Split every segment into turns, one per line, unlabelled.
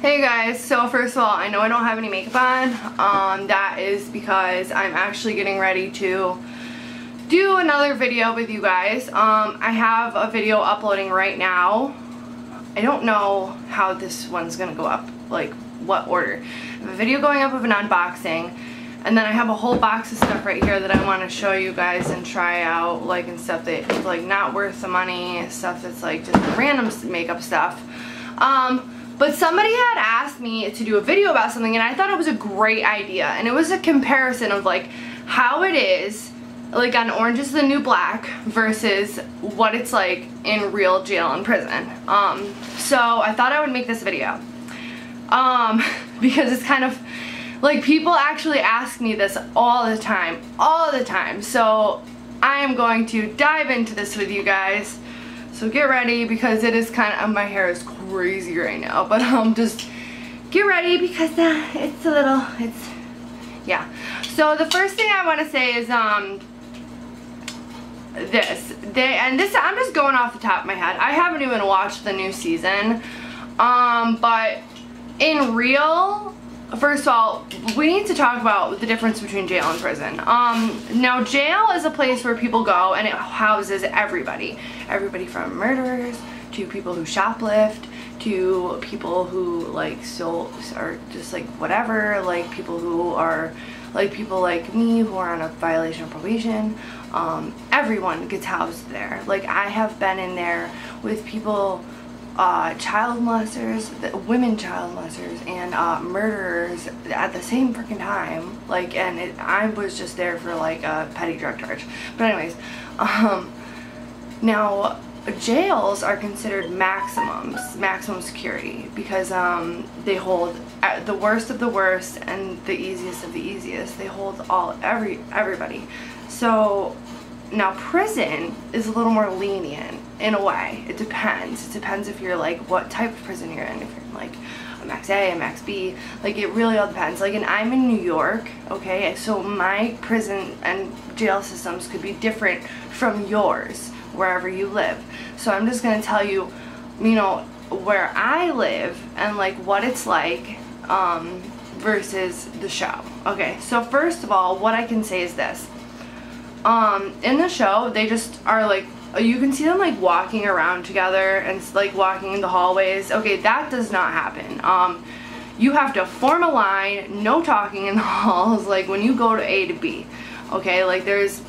Hey guys, so first of all, I know I don't have any makeup on. That is because I'm actually getting ready to do another video with you guys. I have a video uploading right now. I don't know how this one's gonna go up, like what order. I have a video going up of an unboxing, and then I have a whole box of stuff right here that I want to show you guys and try out, like, and stuff that's like not worth the money, stuff that's like just random makeup stuff. But somebody had asked me to do a video about something, and I thought it was a great idea, and it was a comparison of like how it is like on Orange is the New Black versus what it's like in real jail and prison. So I thought I would make this video because it's kind of like people actually ask me this all the time, so I am going to dive into this with you guys. So get ready, because it is kind of, my hair is crazy right now, but just get ready because it's a little, yeah. So the first thing I want to say is this, I'm just going off the top of my head. I haven't even watched the new season, but in real, first of all, we need to talk about the difference between jail and prison. Now jail is a place where people go and it houses everybody from murderers to people who shoplift to people who like still are just like whatever, like people who are like people like me who are on a violation of probation. Everyone gets housed there. Like, I have been in there with people, child molesters, women child molesters, and murderers at the same freaking time. Like, and I was just there for like a petty drug charge. But anyways, now jails are considered maximum security, because they hold the worst of the worst and the easiest of the easiest. They hold everybody. So now prison is a little more lenient in a way. It depends if you're like what type of prison you're in. If you're in like a max A, a max B, like it really all depends. Like, and I'm in New York, okay, so my prison and jail systems could be different from yours wherever you live. So I'm just gonna tell you, you know, where I live and like what it's like versus the show. Okay, so first of all, what I can say is this. In the show, they just are like, you can see them like walking around together and like walking in the hallways. Okay, that does not happen. You have to form a line, no talking in the halls, like when you go to A to B. Okay, like there's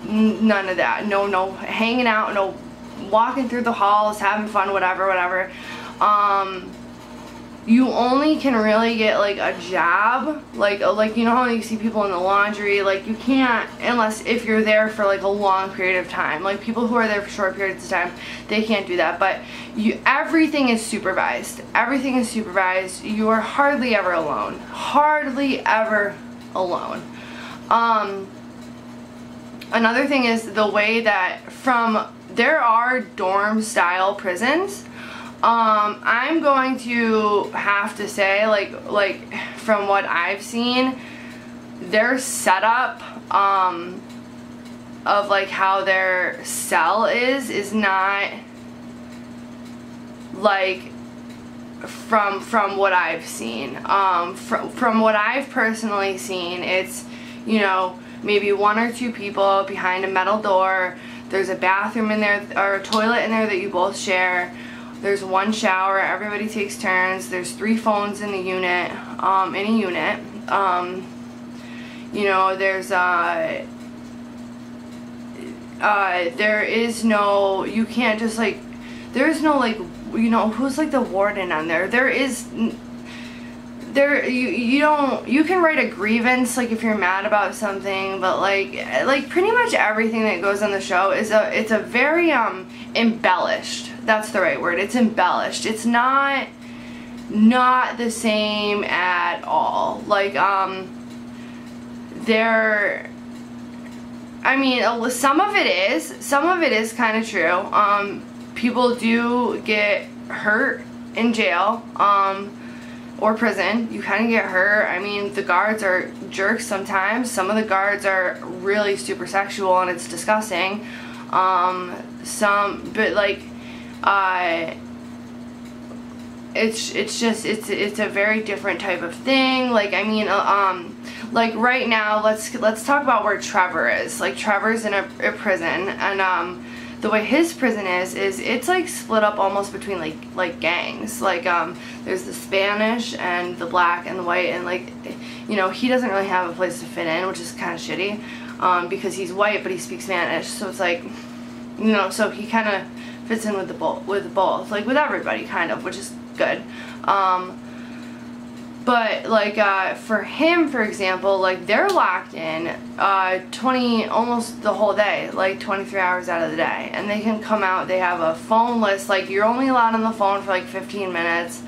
none of that. No hanging out, no walking through the halls, having fun, whatever. You only can really get like a job, like you know how you see people in the laundry, like you can't unless if you're there for like a long period of time. Like people who are there for short periods of time, they can't do that. But everything is supervised. Everything is supervised. You are hardly ever alone. Hardly ever alone. Another thing is the way that there are dorm style prisons. I'm going to have to say, like from what I've seen, their setup of like how their cell is not like from what I've seen. From what I've personally seen, it's, you know, maybe one or two people behind a metal door. There's a bathroom in there or a toilet in there that you both share. There's one shower, everybody takes turns. There's 3 phones in the unit, you know, there's there is no, you can't just like, there's no like, you know, who's like the warden on there? You can write a grievance, like if you're mad about something, but like pretty much everything that goes on the show is it's a very embellished. That's the right word. It's embellished. It's not the same at all. Like I mean, some of it is kind of true. People do get hurt in jail. Or prison. You kind of get hurt. I mean, the guards are jerks sometimes. Some of the guards are really super sexual and it's disgusting. But like it's a very different type of thing. Like, I mean, like right now, let's talk about where Trevor is. Like, Trevor's in a prison, and the way his prison is it's like split up almost between like gangs. Like, there's the Spanish and the black and the white, and like, you know, he doesn't really have a place to fit in, which is kind of shitty, because he's white but he speaks Spanish, so it's like, you know, so he kind of fits in with both, like with everybody kind of, which is good. But like for him, for example, like they're locked in almost the whole day, like 23 hours out of the day, and they can come out. They have a phone list. Like, you're only allowed on the phone for like 15 minutes.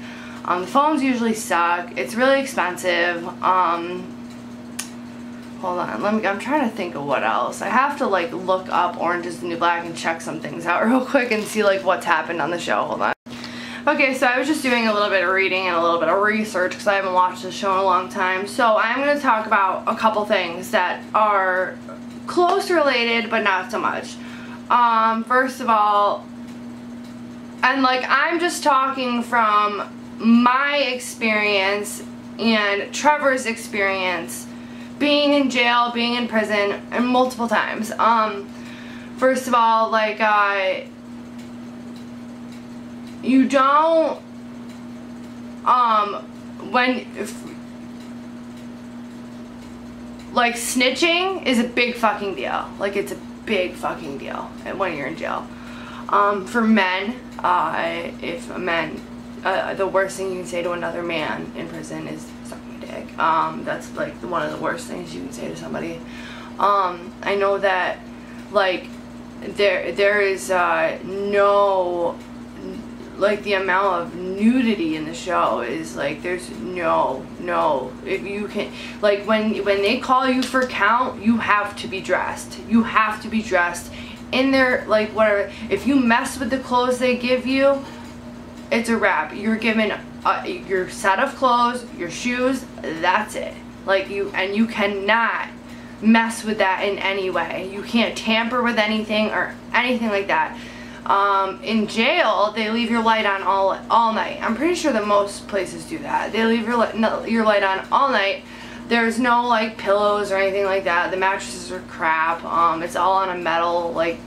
The phones usually suck. It's really expensive. Hold on, I'm trying to think of what else. I have to like look up Orange is the New Black and check some things out real quick and see like what's happened on the show. Hold on. Okay, so I was just doing a little bit of reading and a little bit of research because I haven't watched this show in a long time. So I'm going to talk about a couple things that are close related but not so much. First of all, and like I'm just talking from my experience and Trevor's experience being in jail, being in prison, and multiple times. First of all, like, you don't, like, snitching is a big fucking deal. Like, it's a big fucking deal when you're in jail. For men, the worst thing you can say to another man in prison is suck my dick. That's like one of the worst things you can say to somebody. I know that like there is no, like, the amount of nudity in the show is like, there's no, if you can, like, when they call you for count, you have to be dressed. You have to be dressed in their, like, whatever. If you mess with the clothes they give you, it's a wrap. You're given your set of clothes, your shoes, that's it. Like, you cannot mess with that in any way. You can't tamper with anything or anything like that. In jail, they leave your light on all night. I'm pretty sure that most places do that. They leave your light on all night. There's no like pillows or anything like that. The mattresses are crap. It's all on a metal, like,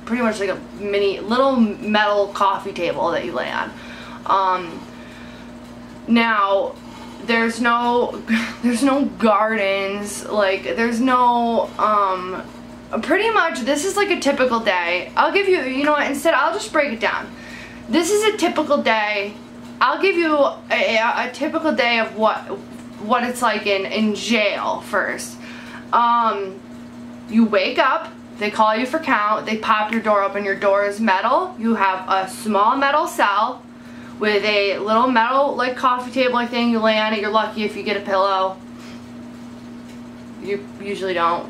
pretty much like a little metal coffee table that you lay on. Now there's no gardens, like there's no pretty much this is like a typical day. I'll give you, you know what, instead I'll just break it down. This is a typical day. I'll give you a typical day of what it's like in jail first. You wake up, they call you for count, they pop your door open, your door is metal, you have a small metal cell with a little metal like coffee table like thing, you lay on it, you're lucky if you get a pillow. You usually don't.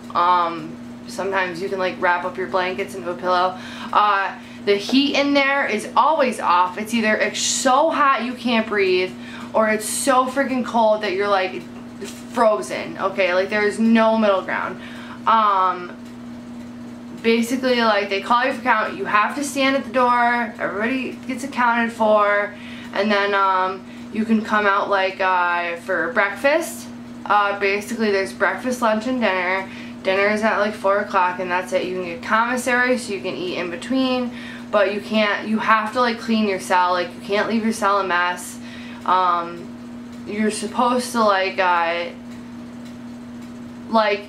Sometimes you can like wrap up your blankets into a pillow. The heat in there is always off. It's either it's so hot you can't breathe, or it's so freaking cold that you're like frozen. Okay, like there's no middle ground. Basically, like, they call you for count, you have to stand at the door, everybody gets accounted for, and then you can come out like for breakfast. Basically there's breakfast, lunch, and dinner. Dinner is at like 4 o'clock, and that's it. You can get commissary, so you can eat in between, but you have to like clean your cell. Like, you can't leave your cell a mess. You're supposed to like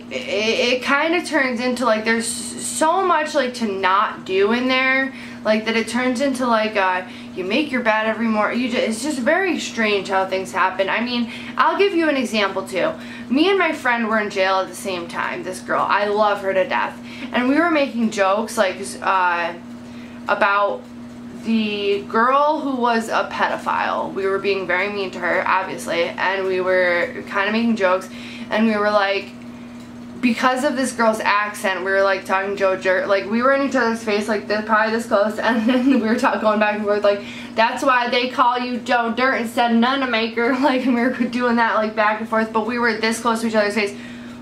it kind of turns into like there's so much like to not do in there, like that it turns into like you make your bed every morning. It's just very strange how things happen. I mean, I'll give you an example too. Me and my friend were in jail at the same time. This girl, I love her to death, and we were making jokes like about the girl who was a pedophile. We were being very mean to her, obviously, and we were kind of making jokes, and we were like, because of this girl's accent, we were like talking Joe Dirt, like we were in each other's face like this, probably this close, and then we were going back and forth like, that's why they call you Joe Dirt instead of Nunamaker, like, and we were doing that like back and forth, but we were this close to each other's face.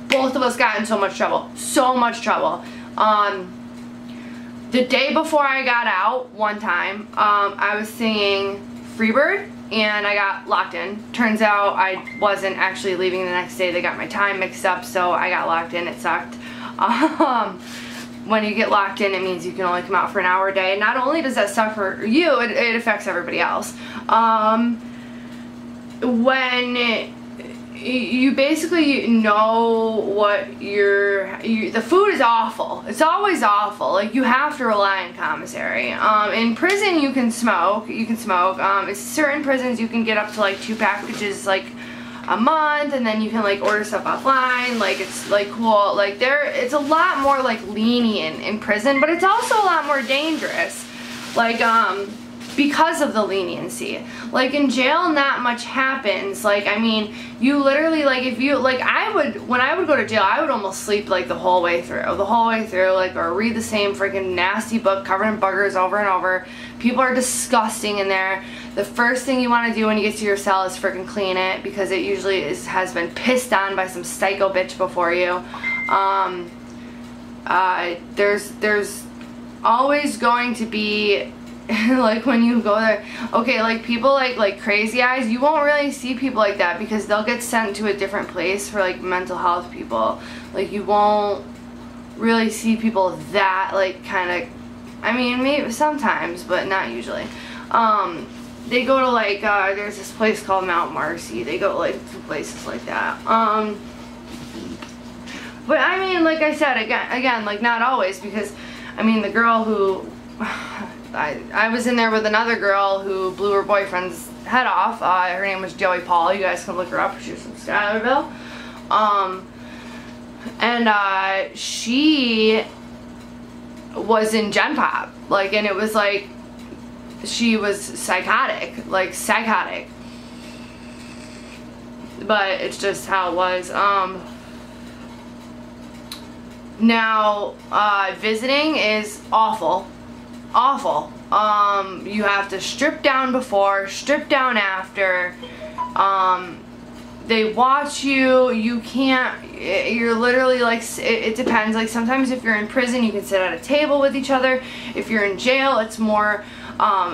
Both of us got in so much trouble. The day before I got out, one time, I was singing Freebird and I got locked in. Turns out I wasn't actually leaving the next day. They got my time mixed up, so I got locked in. It sucked. When you get locked in, it means you can only come out for an hour a day. And not only does that suck for you, it affects everybody else. When you basically know what the food is awful. It's always awful. Like, you have to rely on commissary. In prison you can smoke. In certain prisons you can get up to like 2 packages like a month, and then you can like order stuff offline. Like, it's like cool. Like, it's a lot more like lenient in prison, but it's also a lot more dangerous. Like, because of the leniency. Like, in jail, not much happens. Like, I mean, you literally, like, if you, like, when I would go to jail, I would almost sleep, like, the whole way through, like, or read the same freaking nasty book covered in buggers over and over. People are disgusting in there. The first thing you want to do when you get to your cell is freaking clean it, because it usually has been pissed on by some psycho bitch before you. There's always going to be like, when you go there, okay, like, people like Crazy Eyes, you won't really see people like that because they'll get sent to a different place for like mental health people. Like, you won't really see people that, like, kind of, I mean, maybe sometimes, but not usually. They go to like, there's this place called Mount Marcy. They go like to places like that. But I mean, like I said, again, like, not always, because I mean, the girl who I was in there with another girl who blew her boyfriend's head off. Her name was Joey Paul. You guys can look her up. She was from Schuylerville. And she was in Gen Pop. Like, and it was like, she was psychotic. Like, psychotic. But it's just how it was. Now, visiting is awful. Awful. You have to strip down before, strip down after. They watch you. You can't, you're literally like, it depends. Like, sometimes if you're in prison, you can sit at a table with each other. If you're in jail, it's more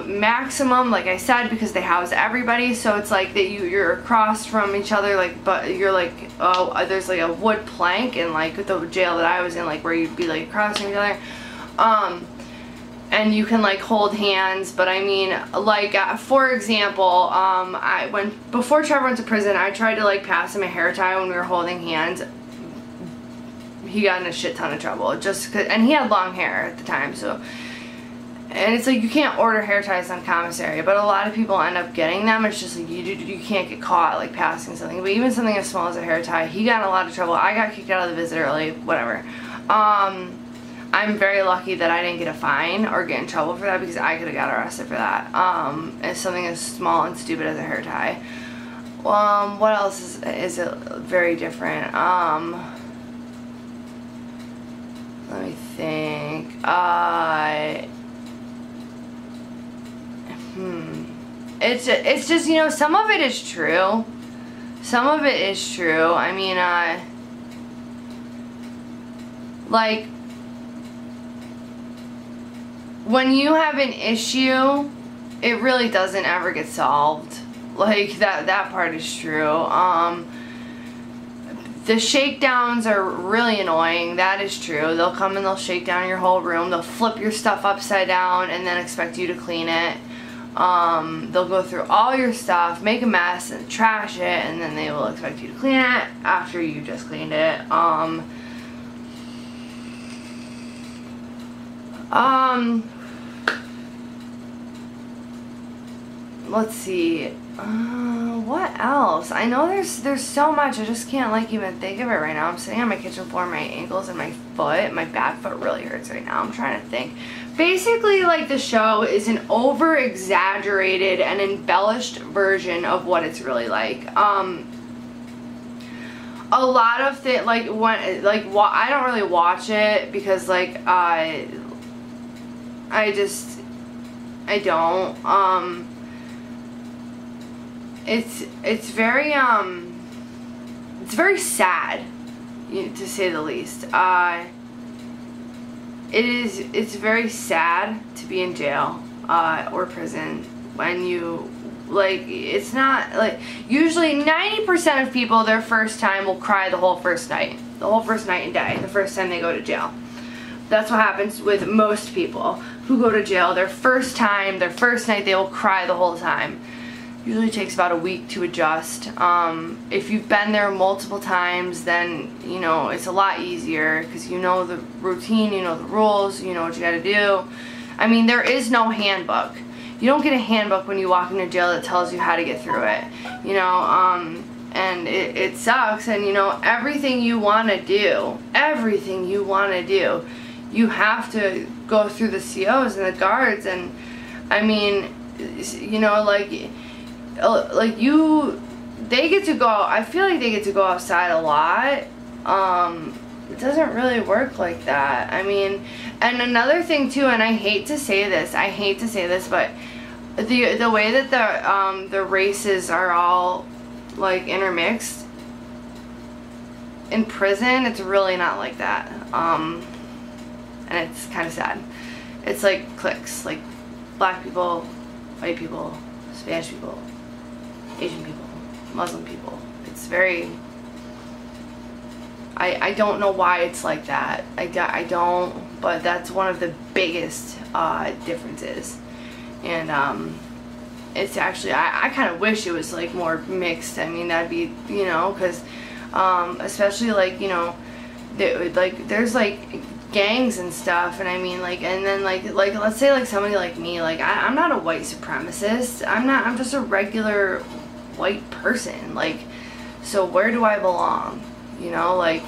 maximum, like I said, because they house everybody. So it's like that you're across from each other, like, but you're like, oh, there's like a wood plank in like the jail that I was in, like, where you'd be like across from each other. And you can like hold hands, but I mean, like, for example, before Trevor went to prison, I tried to like pass him a hair tie when we were holding hands. He got in a shit ton of trouble, just cause, and he had long hair at the time, so, and it's like, you can't order hair ties on commissary, but a lot of people end up getting them. It's just like, you can't get caught like passing something, but even something as small as a hair tie, he got in a lot of trouble. I got kicked out of the visit early, whatever. I'm very lucky that I didn't get a fine or get in trouble for that, because I could have got arrested for that. It's something as small and stupid as a hair tie. What else is it very different? Let me think. It's just, you know, some of it is true. Some of it is true. I mean, like, when you have an issue, it really doesn't ever get solved. Like, that part is true. The shakedowns are really annoying. That is true. They'll come and they'll shake down your whole room. They'll flip your stuff upside down and then expect you to clean it. They'll go through all your stuff, make a mess, and trash it, and then they will expect you to clean it after you just cleaned it. Let's see. What else? I know there's so much. I just can't like even think of it right now. I'm sitting on my kitchen floor, my ankles and my foot. My back foot really hurts right now. I'm trying to think. Basically, like, the show is an over-exaggerated and embellished version of what it's really like. A lot of things, like, I don't really watch it because, like, I don't. It's very sad, to say the least. It's very sad to be in jail or prison when you Like, it's not, like, usually 90% of people, their first time will cry the whole first night. The whole first night and day, the first time they go to jail. That's what happens with most people who go to jail. Their first time, their first night, they will cry the whole time. Usually takes about a week to adjust. If you've been there multiple times, then, you know, it's a lot easier because you know the routine, you know the rules, you know what you gotta do. I mean, there is no handbook. You don't get a handbook when you walk into jail that tells you how to get through it, you know, and it sucks. And, you know, everything you want to do, you have to go through the COs and the guards. And, I mean, you know, like they get to go, I feel like they get to go outside a lot. It doesn't really work like that. I mean, and another thing too, and I hate to say this, but the way that the races are all like intermixed in prison, it's really not like that. And it's kind of sad. It's like cliques, like black people, white people, Spanish people, Asian people, Muslim people. It's very, I don't know why it's like that. I don't, but that's one of the biggest differences. And it's actually, I kind of wish it was like more mixed. I mean, that'd be, you know, because especially like, you know, there's like gangs and stuff, and I mean, like, and then like let's say like somebody like me, like I'm not a white supremacist. I'm just a regular white person. Like, so where do I belong? You know, like,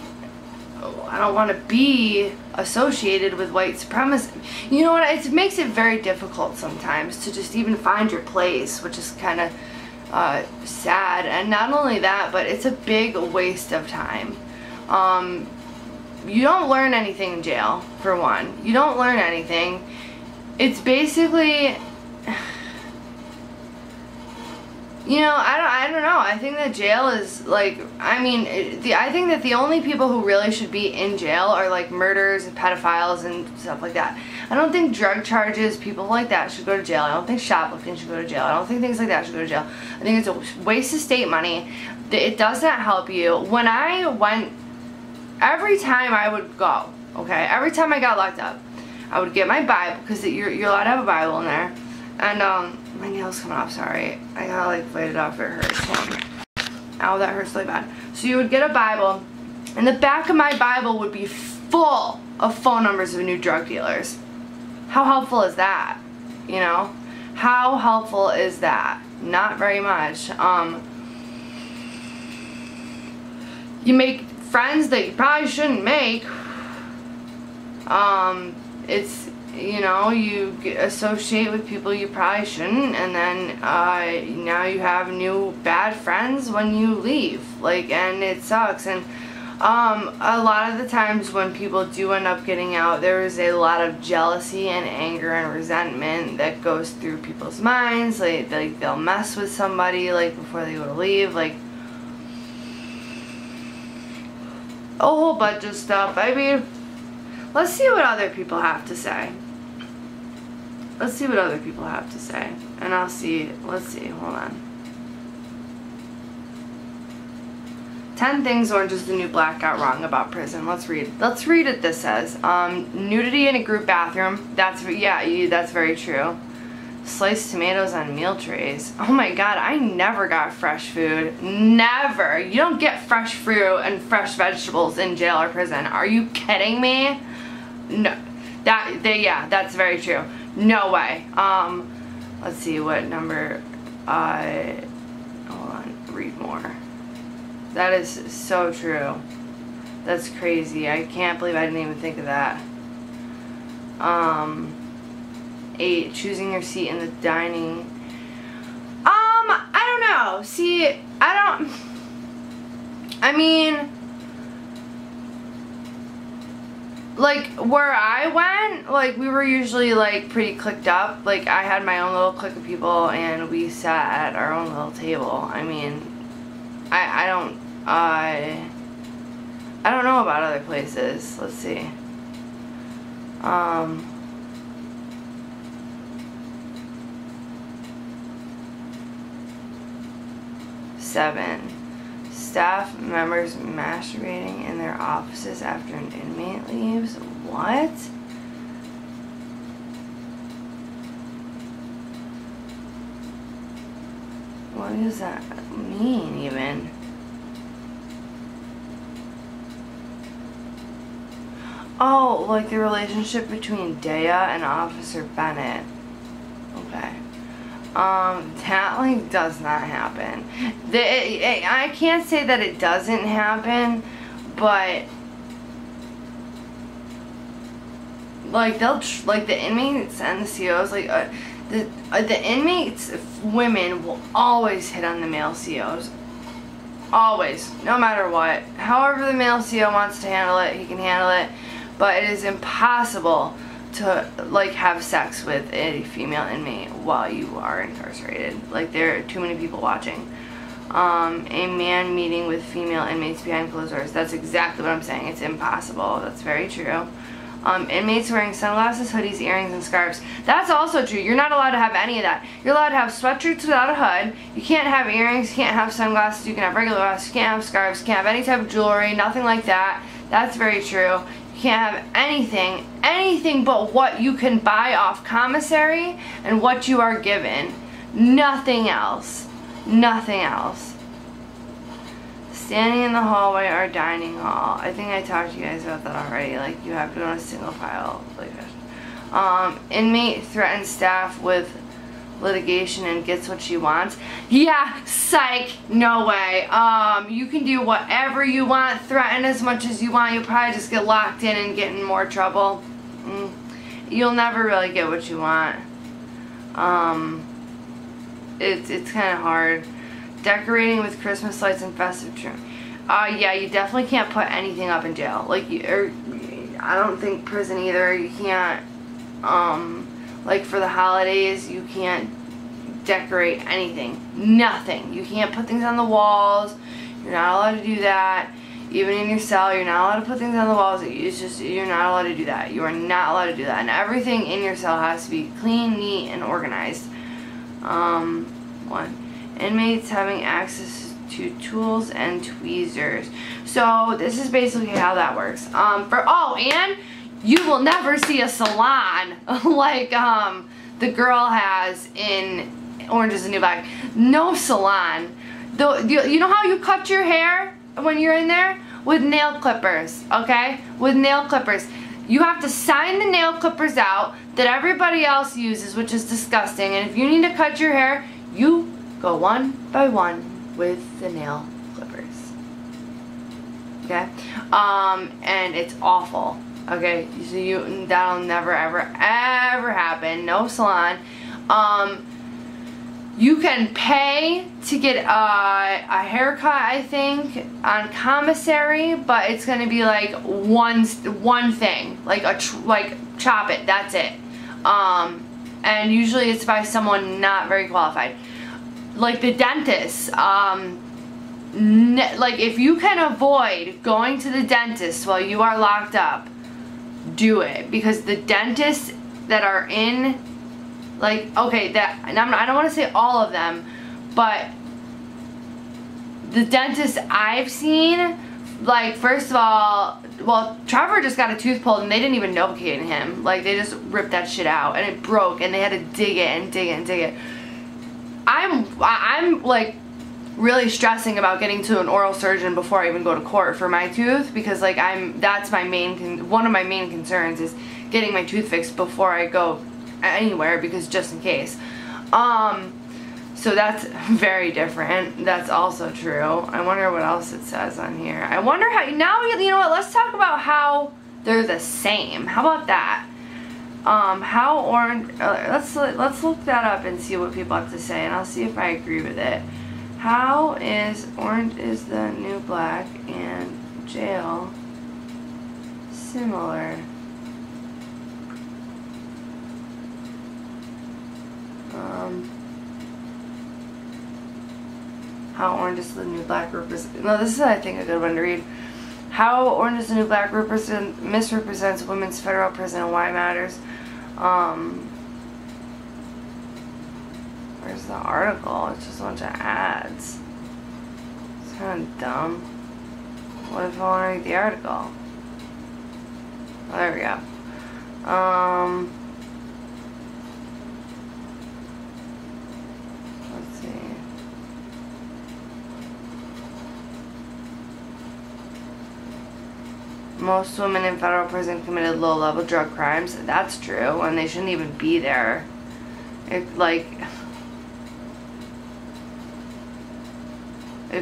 I don't want to be associated with white supremacy. You know what, it makes it very difficult sometimes to just even find your place, which is kind of sad. And not only that, but it's a big waste of time. You don't learn anything in jail, for one. You don't learn anything. It's basically, you know, I don't know. I think that jail is like, I mean, I think that the only people who really should be in jail are like murderers and pedophiles and stuff like that. I don't think drug charges, people like that should go to jail. I don't think shoplifting should go to jail. I don't think things like that should go to jail. I think it's a waste of state money. It does not help you. When I went, every time I would go, okay, every time I got locked up, I would get my Bible, because you're allowed to have a Bible in there. And my nail's coming off, sorry. I gotta like fight it off, it hurts. Ow, that hurts really bad. So you would get a Bible, and the back of my Bible would be full of phone numbers of new drug dealers. How helpful is that? You know? How helpful is that? Not very much. You make friends that you probably shouldn't make. It's, you know, you associate with people you probably shouldn't, and then now you have new bad friends when you leave, like, and it sucks. And a lot of the times when people do end up getting out, there is a lot of jealousy and anger and resentment that goes through people's minds. Like they'll mess with somebody like before they go to leave, like a whole bunch of stuff. I mean, let's see what other people have to say. Let's see what other people have to say. And I'll see, let's see, hold on. 10 things Orange is the New Black got wrong about prison. Let's read. Let's read what this says. Nudity in a group bathroom. That's, yeah, that's very true. Sliced tomatoes on meal trays. Oh my god, I never got fresh food. Never. You don't get fresh fruit and fresh vegetables in jail or prison. Are you kidding me? No. Yeah, that's very true. No way. Let's see what number, hold on, read more. That is so true. That's crazy. I can't believe I didn't even think of that. 8, choosing your seat in the dining. I don't know. See, I mean, like, where I went, like, we were usually, like, pretty clicked up. Like, I had my own little clique of people, and we sat at our own little table. I mean, I don't know about other places. Let's see. 7. Staff members masturbating in their offices after an inmate leaves. What? What does that mean even? Oh, like the relationship between Dea and Officer Bennett. Okay. That like does not happen. I can't say that it doesn't happen, but like they'll like the inmates and the COs, like the inmates, women will always hit on the male COs. Always, no matter what. However the male CO wants to handle it, he can handle it. But it is impossible to like have sex with a female inmate while you are incarcerated. Like there are too many people watching. A man meeting with female inmates behind closed doors. That's exactly what I'm saying. It's impossible. That's very true. Inmates wearing sunglasses, hoodies, earrings, and scarves. That's also true. You're not allowed to have any of that. You're allowed to have sweatshirts without a hood. You can't have earrings. You can't have sunglasses. You can have regular glasses. You can't have scarves. You can't have any type of jewelry. Nothing like that. That's very true. You can't have anything but what you can buy off commissary and what you are given. Nothing else. Nothing else. Standing in the hallway or dining hall. I think I talked to you guys about that already. Like you have to go in a single file. Like inmate threatens staff with litigation and gets what she wants. Yeah, psych, no way. You can do whatever you want, threaten as much as you want. You'll probably just get locked in and get in more trouble. You'll never really get what you want. It's kind of hard. Decorating with Christmas lights and festive trim. Yeah, you definitely can't put anything up in jail. Like, I don't think prison either. You can't, like for the holidays, you can't decorate anything. Nothing. You can't put things on the walls. You're not allowed to do that. Even in your cell, you're not allowed to put things on the walls. It's just, you're not allowed to do that. You are not allowed to do that. And everything in your cell has to be clean, neat, and organized. 1. Inmates having access to tools and tweezers. So this is basically how that works. And you will never see a salon like the girl has in Orange is the New Black. No salon. You know how you cut your hair when you're in there? With nail clippers, okay? With nail clippers. You have to sign the nail clippers out that everybody else uses, which is disgusting. And if you need to cut your hair, you go one by one with the nail clippers. Okay? And it's awful. Okay? So that'll never ever happen. No salon. You can pay to get a haircut, I think, on commissary, but it's gonna be like one thing, like chop it. That's it. And usually it's by someone not very qualified. Like the dentist, like if you can avoid going to the dentist while you are locked up, do it. Because the dentists that are in, like, okay, and I don't want to say all of them, but the dentists I've seen, like, first of all, well, Trevor just got a tooth pulled and they didn't even Novocaine him. Like, they just ripped that shit out and it broke and they had to dig it and dig it and dig it. I'm like really stressing about getting to an oral surgeon before I even go to court for my tooth, because like that's my one of my main concerns is getting my tooth fixed before I go anywhere, because just in case. So that's very different. That's also true. I wonder what else it says on here. I wonder how, now, you know what, let's talk about how they're the same. How about that? How orange, let's look that up and see what people have to say, and I'll see if I agree with it. How is Orange is the New Black and jail similar? How Orange is the New Black represents, no, this is, I think, a good one to read. How Orange is the New Black misrepresents women's federal prison and why it matters. Where's the article? It's just a bunch of ads. kind of dumb. What if I want to read the article? Oh, there we go. Let's see. Most women in federal prison committed low-level drug crimes. That's true, and they shouldn't even be there. It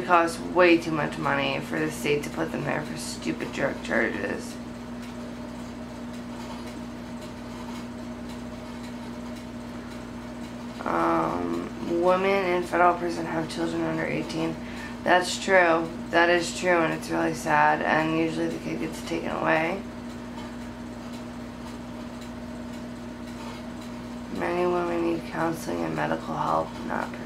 costs way too much money for the state to put them there for stupid drug charges. Women in federal prison have children under 18. That's true. That is true, and it's really sad, and usually the kid gets taken away. Many women need counseling and medical help, not prison.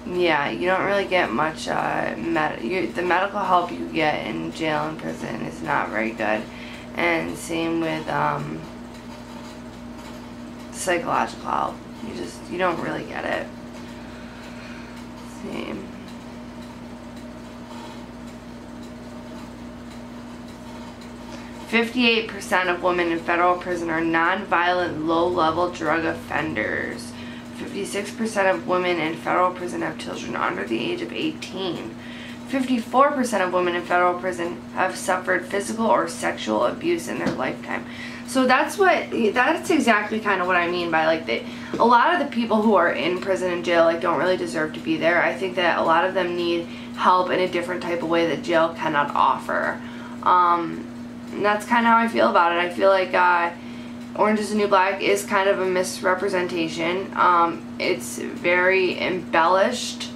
Yeah, you don't really get much, the medical help you get in jail and prison is not very good. And same with, psychological help. You don't really get it. Same. "58% of women in federal prison are non-violent, low-level drug offenders. 56% of women in federal prison have children under the age of 18. 54% of women in federal prison have suffered physical or sexual abuse in their lifetime." So that's exactly kind of what I mean by like a lot of the people who are in prison and jail like don't really deserve to be there. I think that a lot of them need help in a different type of way that jail cannot offer. And that's kind of how I feel about it. I feel like Orange is the New Black is kind of a misrepresentation. It's very embellished.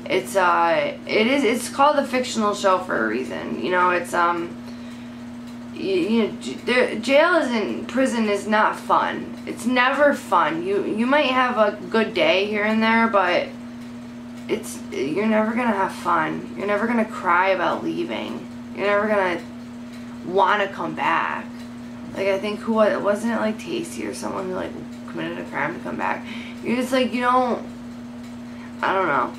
It's called a fictional show for a reason. You know, it's prison is not fun. It's never fun. You might have a good day here and there, but you're never gonna have fun. You're never gonna cry about leaving. You're never gonna want to come back. Like, I think wasn't it like Tasty or someone who like committed a crime to come back? You're just like, I don't know.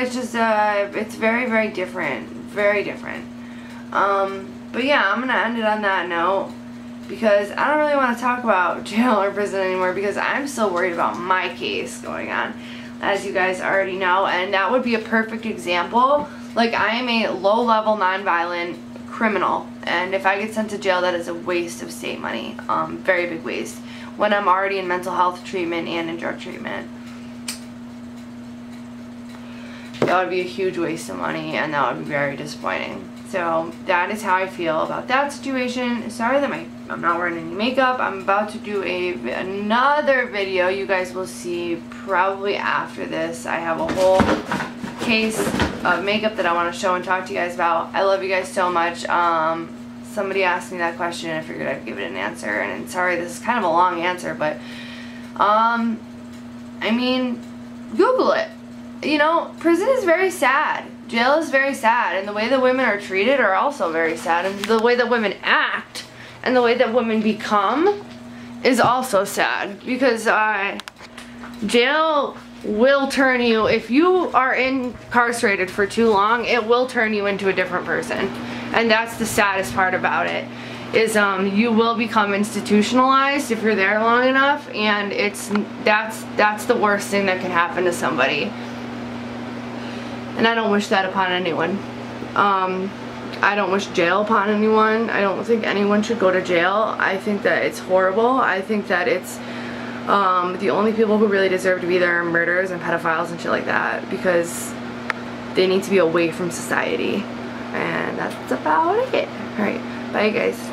It's just it's very, very different. Very different. But yeah, I'm gonna end it on that note because I don't really want to talk about jail or prison anymore because I'm still worried about my case going on, as you guys already know, and that would be a perfect example. Like, I am a low-level, non-violent criminal, and if I get sent to jail, that is a waste of state money. Very big waste when I'm already in mental health treatment and in drug treatment. That would be a huge waste of money, and that would be very disappointing. So that is how I feel about that situation. Sorry that I'm not wearing any makeup. I'm about to do another video you guys will see probably after this. I have a whole case of makeup that I want to show and talk to you guys about. I love you guys so much. Somebody asked me that question and I figured I'd give it an answer. And sorry, this is kind of a long answer, but I mean, Google it. You know, prison is very sad. Jail is very sad, and the way that women are treated are also very sad, and the way that women act and the way that women become is also sad, because jail will turn you, if you are incarcerated for too long, it will turn you into a different person. And that's the saddest part about it, is you will become institutionalized if you're there long enough, and that's the worst thing that can happen to somebody. And I don't wish that upon anyone. I don't wish jail upon anyone. I don't think anyone should go to jail. I think that it's horrible. I think that it's the only people who really deserve to be there are murderers and pedophiles and shit like that, because they need to be away from society. And that's about it. Alright, bye guys.